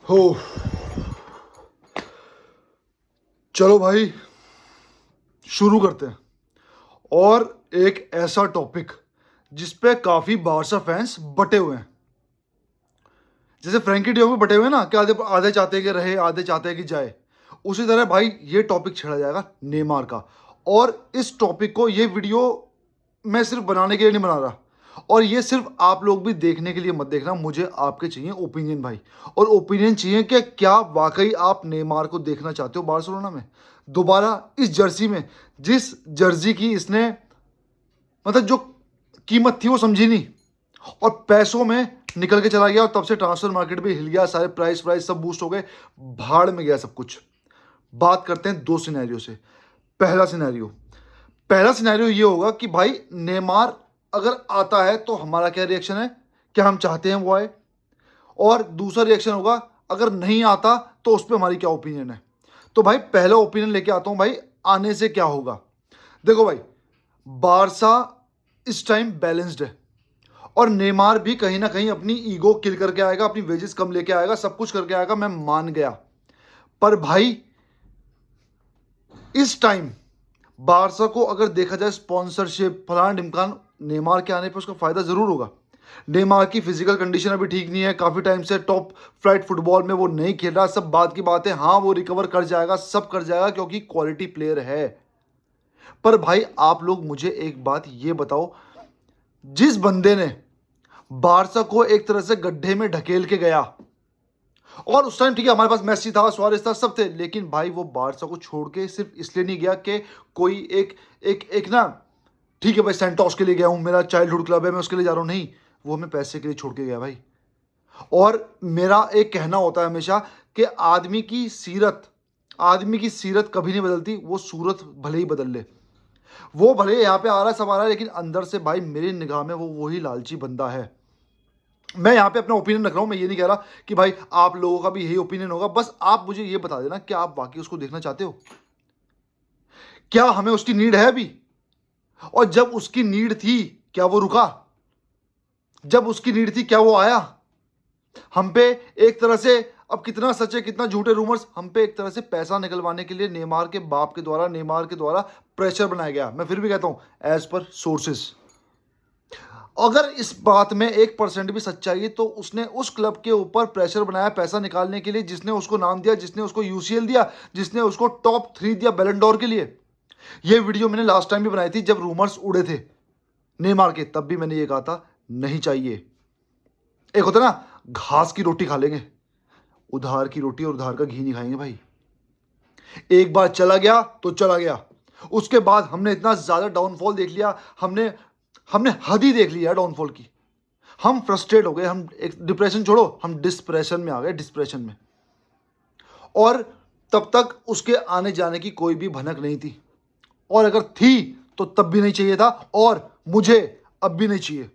हो, चलो भाई शुरू करते हैं। और एक ऐसा टॉपिक जिस पे काफी बारसा फैंस बटे हुए हैं, जैसे फ्रैंकी डियोंग पे बटे हुए हैं ना कि आधे आधे चाहते हैं कि रहे, आधे चाहते हैं कि जाए। उसी तरह भाई ये टॉपिक छेड़ा जाएगा नेमार का। और इस टॉपिक को, ये वीडियो मैं सिर्फ बनाने के लिए नहीं बना रहा, और ये सिर्फ आप लोग भी देखने के लिए मत देखना, मुझे आपके चाहिए ओपिनियन भाई। और ओपिनियन चाहिए कि क्या वाकई आप नेमार को देखना चाहते हो बार्सिलोना में दोबारा, इस जर्सी में, जिस जर्सी की इसने मतलब जो कीमत थी वो समझी नहीं, और पैसों में निकल के चला गया, और तब से ट्रांसफर मार्केट भी हिल गया, सारे प्राइस सब बूस्ट हो गए, भाड़ में गया सब कुछ। बात करते हैं दो सिनेरियो से। पहला सिनेरियो ये होगा कि भाई नेमार अगर आता है तो हमारा क्या रिएक्शन है, क्या हम चाहते हैं वो आए। और दूसरा रिएक्शन होगा अगर नहीं आता तो उस पर हमारी क्या ओपिनियन है। तो भाई पहला ओपिनियन लेके आता हूं भाई, आने से क्या होगा। देखो भाई, बारसा इस टाइम बैलेंस्ड है, और नेमार भी कहीं ना कहीं अपनी ईगो किल करके आएगा, अपनी वेजेस कम लेके आएगा, सब कुछ करके आएगा, मैं मान गया। पर भाई इस टाइम बारसा को अगर देखा जाए स्पॉन्सरशिप फलान ढिमकान, नेमार के आने पर उसका फायदा जरूर होगा। नेमार की फिजिकल कंडीशन अभी ठीक नहीं है, काफी टाइम से टॉप फ्लाइट फुटबॉल में वो नहीं खेल रहा, सब बात की बात है। हाँ वो रिकवर कर जाएगा, सब कर जाएगा, क्योंकि क्वालिटी प्लेयर है। पर भाई आप लोग मुझे एक बात ये बताओ, जिस बंदे ने बारसा को एक तरह से गड्ढे में ढकेल के गया, और उस टाइम ठीक है हमारे पास मेसी था, सुआरेस था, सब थे, लेकिन भाई वो बारसा को छोड़ के सिर्फ इसलिए नहीं गया कि कोई एक एक एक ना, ठीक है भाई सेंटोस के लिए गया हूं, मेरा चाइल्डहुड क्लब है मैं उसके लिए जा रहा हूं, नहीं, वो हमें पैसे के लिए छोड़ के गया भाई। और मेरा एक कहना होता है हमेशा कि आदमी की सीरत कभी नहीं बदलती, वो सूरत भले ही बदल ले। वो भले यहाँ पे आ रहा है, सब आ रहा है, लेकिन अंदर से भाई मेरी निगाह में वो वही लालची बंदा है। मैं यहाँ पे अपना ओपिनियन रख रहा हूँ, मैं ये नहीं कह रहा कि भाई आप लोगों का भी यही ओपिनियन होगा, बस आप मुझे ये बता देना कि आप वाकई उसको देखना चाहते हो, क्या हमें उसकी नीड है अभी। और जब उसकी नीड थी क्या वो रुका, जब उसकी नीड थी क्या वो आया। हम पे एक तरह से, अब कितना सच है कितना झूठे रूमर्स, हम पे एक तरह से पैसा निकलवाने के लिए नेमार के बाप के द्वारा, नेमार के द्वारा प्रेशर बनाया गया। मैं फिर भी कहता हूं एज पर सोर्सेस, अगर इस बात में 1% भी सच्चाई है तो उसने उस क्लब के ऊपर प्रेशर बनाया पैसा निकालने के लिए, जिसने उसको नाम दिया, जिसने उसको यूसीएल दिया, जिसने उसको टॉप 3 दिया बैलन डोर के लिए। ये वीडियो मैंने लास्ट टाइम भी बनाई थी जब रूमर्स उड़े थे नेमार के, तब भी मैंने ये कहा था नहीं चाहिए। एक होता ना घास की रोटी खा लेंगे, उधार की रोटी और उधार का घी नहीं खाएंगे भाई। एक बार चला गया तो चला गया, उसके बाद हमने इतना ज्यादा डाउनफॉल देख लिया, हमने हमने हद ही देख लिया डाउनफॉल की। हम फ्रस्ट्रेट हो गए, हम एक डिप्रेशन छोड़ो, हम डिस्प्रेशन में आ गए, डिस्प्रेशन में। और तब तक उसके आने जाने की कोई भी भनक नहीं थी, और अगर थी तो तब भी नहीं चाहिए था, और मुझे अब भी नहीं चाहिए।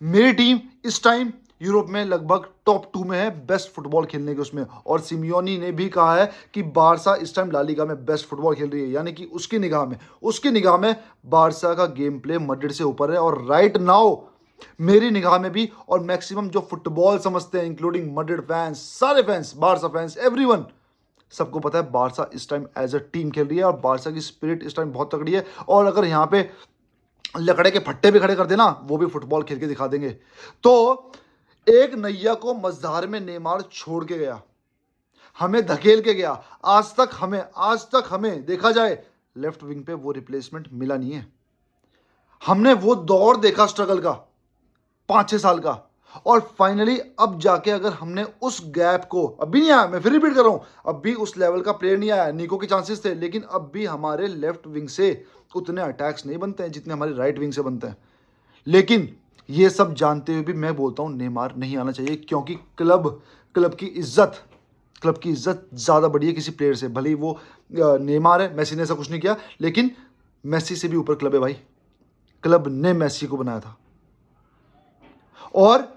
मेरी टीम इस टाइम यूरोप में लगभग टॉप 2 में है बेस्ट फुटबॉल खेलने के उसमें, और सिमियोनी ने भी कहा है कि बारसा इस टाइम ला लीगा में बेस्ट फुटबॉल खेल रही है, यानी कि उसकी निगाह में बारसा का गेम प्ले मैड्रिड से ऊपर है। और राइट नाउ मेरी निगाह में भी, और मैक्सिमम जो फुटबॉल समझते हैं इंक्लूडिंग मैड्रिड फैंस, सारे फैंस, बारसा फैंस, एवरीवन, सबको पता है बारसा इस टाइम एज अ टीम खेल रही है, और बारसा की स्पिरिट इस टाइम बहुत तगड़ी है। और अगर यहाँ पे लकड़े के फट्टे भी खड़े कर देना, वो भी फुटबॉल खेल के दिखा देंगे। तो एक नैया को मझधार में नेमार छोड़ के गया, हमें धकेल के गया। आज तक हमें देखा जाए लेफ्ट विंग पे वो रिप्लेसमेंट मिला नहीं है। हमने वो दौर देखा स्ट्रगल का 5-6 साल का, और फाइनली अब जाके अगर हमने उस गैप को, अभी नहीं आया, मैं फिर रिपीट कर रहा हूं, अब भी उस लेवल का प्लेयर नहीं आया। निको के चांसेस थे, लेकिन अब भी हमारे लेफ्ट विंग से उतने अटैक्स नहीं बनते हैं जितने हमारे राइट विंग से बनते हैं। लेकिन ये सब जानते हुए भी मैं बोलता हूं नेमार नहीं आना चाहिए, क्योंकि क्लब की इज्जत ज़्यादा बड़ी है किसी प्लेयर से। भले ही वो नेमार है, मेसी ने ऐसा कुछ नहीं किया, लेकिन मेसी से भी ऊपर क्लब है भाई। क्लब ने मेसी को बनाया था। और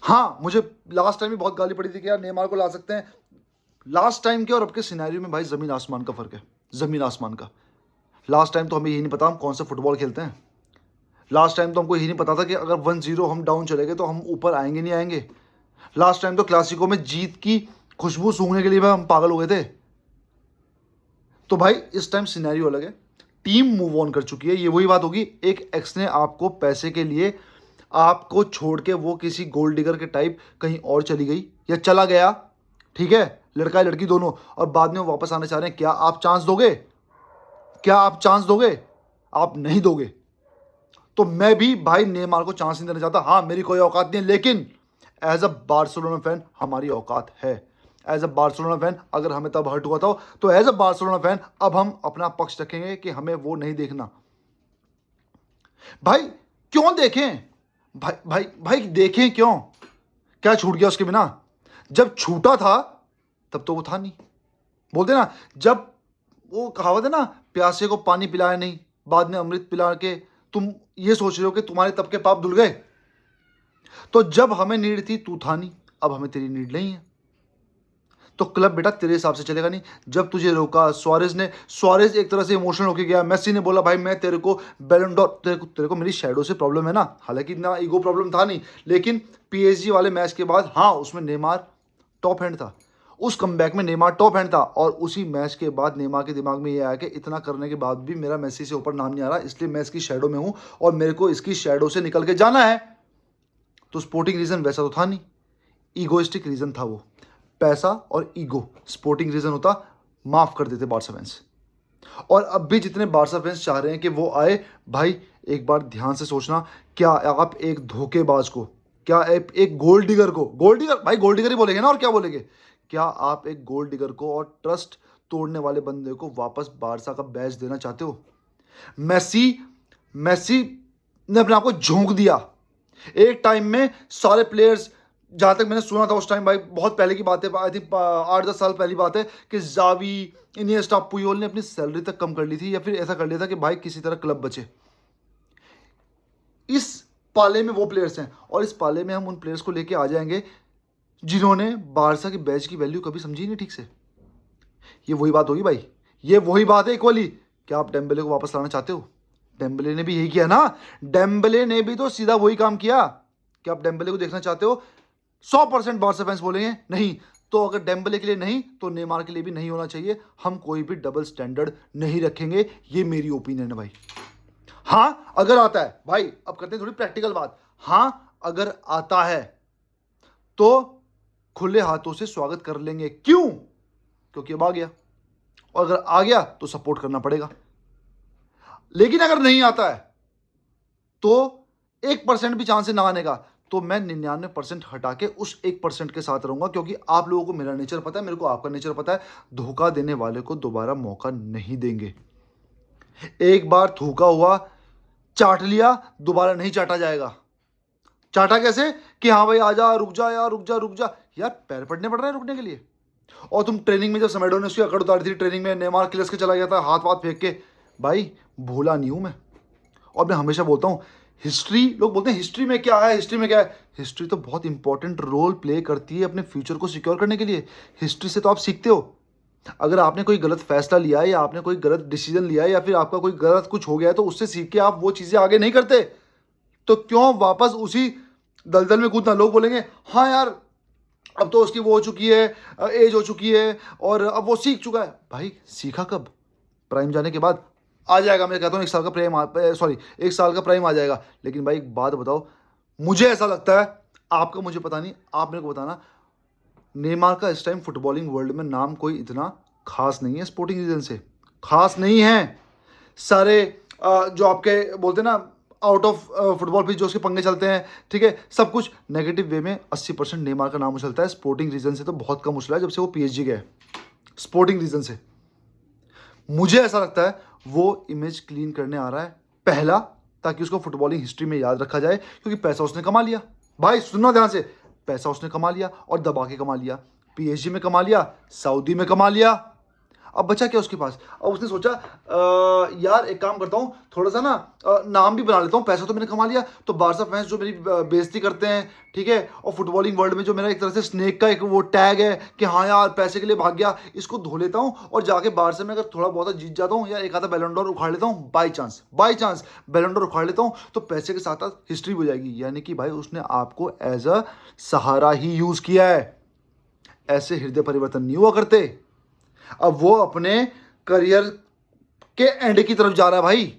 हाँ, मुझे लास्ट टाइम भी बहुत गाली पड़ी थी कि यार नेमार को ला सकते हैं। लास्ट टाइम के और अब के सिनेरियो में भाई ज़मीन आसमान का फ़र्क है, ज़मीन आसमान का। लास्ट टाइम तो हमें यही नहीं पता हम कौन सा फुटबॉल खेलते हैं। लास्ट टाइम तो हमको यही नहीं पता था कि अगर 1-0 हम डाउन चले गए तो हम ऊपर आएंगे नहीं आएंगे। लास्ट टाइम तो क्लासिको में जीत की खुशबू सूंघने के लिए भाई हम पागल हो गए थे। तो भाई इस टाइम सिनेरियो अलग है, टीम मूव ऑन कर चुकी है। ये वही बात होगी, एक एक्स ने आपको पैसे के लिए आपको छोड़ के वो किसी गोल्ड डिगर के टाइप कहीं और चली गई या चला गया, ठीक है, लड़का लड़की दोनों, और बाद में वो वापस आना चाह रहे हैं। क्या आप चांस दोगे? क्या आप चांस दोगे? आप नहीं दोगे। तो मैं भी भाई नेमार को चांस नहीं देना चाहता। हाँ, मेरी कोई औकात नहीं है, लेकिन एज अ बार्सिलोना फैन हमारी औकात है। एज अ बार्सिलोना फैन अगर हमें तब हर्ट हुआ था, तो एज अ बार्सिलोना फैन अब हम अपना पक्ष रखेंगे कि हमें वो नहीं देखना। भाई क्यों देखें? भाई भाई भाई देखें क्यों? क्या छूट गया उसके बिना? जब छूटा था तब तो वो था नहीं। बोलते ना, जब वो कहावत है ना, प्यासे को पानी पिलाया नहीं, बाद में अमृत पिला के तुम ये सोच रहे हो कि तुम्हारे तब के पाप धुल गए। तो जब हमें नीड थी तू था नहीं, अब हमें तेरी नीड नहीं है, तो क्लब बेटा तेरे हिसाब से चलेगा नहीं। जब तुझे रोका स्वारेज एक तरह से इमोशनल होके गया। मेसी ने बोला भाई मैं तेरे को बैलन डॉर, तेरे को मेरी शैडो से प्रॉब्लम है ना, हालांकि ना ईगो प्रॉब्लम था नहीं, लेकिन पीएसजी वाले मैच के बाद हाँ उसमें नेमार टॉप हैंड था, उस कमबैक में नेमार टॉप हैंड था। और उसी मैच के बाद नेमार के दिमाग में ये आया कि इतना करने के बाद भी मेरा मेसी से ऊपर नाम नहीं आ रहा, इसलिए मैं इसकी शैडो में हूं और मेरे को इसकी शैडो से निकल के जाना है। तो स्पोर्टिंग रीजन वैसा तो था नहीं, ईगोइस्टिक रीजन था वो। पैसा और ईगो स्पोर्टिंग रीजन होता, माफ कर देते बारसा फैंस। और अब भी जितने बारसा फैंस चाह रहे हैं कि वो आए, भाई एक बार ध्यान से सोचना, क्या आप एक धोखेबाज को, क्या एक गोल्ड डिगर को, गोल्ड डिगर भाई गोल्ड डिगर ही बोलेंगे ना, और क्या बोलेंगे, क्या आप एक गोल्ड डिगर को और ट्रस्ट तोड़ने वाले बंदे को वापस बारसा का बैच देना चाहते हो? मेसी मेसी ने अपने आप को झोंक दिया। एक टाइम में सारे प्लेयर्स, जहां तक मैंने सुना था उस टाइम, भाई बहुत पहले की बात है, आई थिंक 8-10 साल पहली बात है, कि जावी, इनिएस्टा, पुयोल ने अपनी सैलरी तक कम कर ली थी, या फिर ऐसा कर लिया था कि भाई किसी तरह क्लब बचे। इस पाले में वो प्लेयर्स हैं, और इस पाले में हम उन प्लेयर्स को लेके आ जाएंगे जिन्होंने बारसा की बैच की वैल्यू कभी समझी नहीं ठीक से। ये वही बात होगी भाई, ये वही बात है इक्वली। क्या आप डेम्बेले को वापस लाना चाहते हो? डेम्बेले ने भी यही किया ना, डेम्बेले ने भी तो सीधा वही काम किया। क्या आप डेम्बेले को देखना चाहते हो? 100% बारसा फैंस बोलेंगे नहीं। तो अगर डेम्बेले के लिए नहीं, तो नेमार के लिए भी नहीं होना चाहिए। हम कोई भी डबल स्टैंडर्ड नहीं रखेंगे, ये मेरी ओपिनियन है भाई। हाँ अगर आता है भाई, अब करते हैं थोड़ी प्रैक्टिकल बात। हाँ अगर आता है तो खुले हाथों से स्वागत कर लेंगे। क्यों? क्योंकि अब आ गया, और अगर आ गया तो सपोर्ट करना पड़ेगा। लेकिन अगर नहीं आता है तो 1% भी चांस है ना आने का, तो मैं 99% हटा के उस 1% के साथ रहूंगा, क्योंकि आप लोगों को मेरा नेचर पता है, मेरे को आपका नेचर पता है। धोखा देने वाले को दोबारा मौका नहीं देंगे। एक बार थूका हुआ चाट लिया, दोबारा नहीं चाटा जाएगा। चाटा कैसे? कि हाँ भाई आजा, रुक जा यार, रुक जा रुक जा, यार पैर पड़ने पड़ रहे हैं रुकने के लिए। और तुम ट्रेनिंग में, जब समेडो ने उसकी अकड़ उतारी थी ट्रेनिंग में, नेमार किलस के चला गया था हाथ वाथ फेंक के, भाई भूला नहीं हूं मैं। और मैं हमेशा बोलता हूं, हिस्ट्री, लोग बोलते हैं हिस्ट्री में क्या है, हिस्ट्री में क्या है, हिस्ट्री तो बहुत इंपॉर्टेंट रोल प्ले करती है अपने फ्यूचर को सिक्योर करने के लिए। हिस्ट्री से तो आप सीखते हो। अगर आपने कोई गलत फैसला लिया है, या आपने कोई गलत डिसीजन लिया है, या फिर आपका कोई गलत कुछ हो गया है, तो उससे सीख के आप वो चीज़ें आगे नहीं करते। तो क्यों वापस उसी दलदल में कूदना? लोग बोलेंगे हाँ यार अब तो उसकी वो हो चुकी है, एज हो चुकी है, और अब वो सीख चुका है। भाई सीखा कब? प्राइम जाने के बाद आ जाएगा। मैं कहता हूँ 1 साल का प्राइम, 1 साल का प्राइम आ जाएगा। लेकिन भाई एक बात बताओ, मुझे ऐसा लगता है, आपका मुझे पता नहीं, आप मेरे को बताना, नेमार का इस टाइम फुटबॉलिंग वर्ल्ड में नाम कोई इतना खास नहीं है, स्पोर्टिंग रीजन से खास नहीं है। सारे जो आपके बोलते हैं ना आउट ऑफ फुटबॉल भी जो उसके पंगे चलते हैं, ठीक है, सब कुछ नेगेटिव वे में 80% नेमार का नाम उछलता है। स्पोर्टिंग रीजन से तो बहुत कम उछला है जब से वो पीएसजी गए। स्पोर्टिंग रीजन से मुझे ऐसा लगता है वो इमेज क्लीन करने आ रहा है, पहला, ताकि उसको फुटबॉलिंग हिस्ट्री में याद रखा जाए, क्योंकि पैसा उसने कमा लिया। भाई सुनना ध्यान से, पैसा उसने कमा लिया और दबा के कमा लिया। पीएसजी में कमा लिया, सऊदी में कमा लिया, अब बचा क्या उसके पास? अब उसने सोचा यार एक काम करता हूँ, थोड़ा सा ना नाम भी बना लेता हूँ, पैसा तो मैंने कमा लिया, तो बारसा फैंस जो मेरी बेइज्जती करते हैं, ठीक है, और फुटबॉलिंग वर्ल्ड में जो मेरा एक तरह से स्नेक का एक वो टैग है कि हाँ यार पैसे के लिए भाग गया, इसको धो लेता हूँ, और जाके बारसा में अगर थोड़ा बहुत जीत जाता हूँ या एक आधा बैलन डोर उखाड़ लेता हूँ, बाई चांस बैलन डोर उखाड़ लेता हूँ, तो पैसे के साथ साथ हिस्ट्री हो जाएगी। यानी कि भाई उसने आपको as a Sahara he use किया है, ऐसे हृदय परिवर्तन नहीं हुआ करते। अब वो अपने करियर के एंड की तरफ जा रहा है भाई,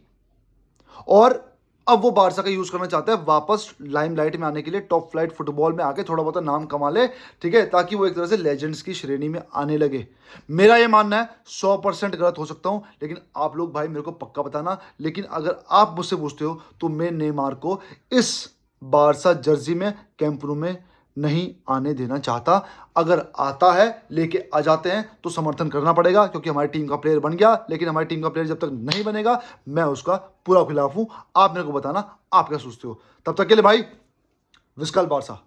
और अब वो बारसा का यूज करना चाहता है वापस लाइमलाइट में आने के लिए, टॉप फ्लाइट फुटबॉल में आके थोड़ा बहुत नाम कमा ले, ठीक है, ताकि वो एक तरह से लेजेंड्स की श्रेणी में आने लगे। मेरा ये मानना है 100% गलत हो सकता हूं, लेकिन आप लोग भाई मेरे को पक्का बताना। लेकिन अगर आप मुझसे पूछते हो तो मैं नेमार को इस बारसा जर्सी में, कैंप नो में नहीं आने देना चाहता। अगर आता है, लेके आ जाते हैं तो समर्थन करना पड़ेगा, क्योंकि हमारी टीम का प्लेयर बन गया। लेकिन हमारी टीम का प्लेयर जब तक नहीं बनेगा, मैं उसका पूरा खिलाफ हूं। आप मेरे को बताना आप क्या सोचते हो। तब तक के लिए भाई, विस्कल बारसा।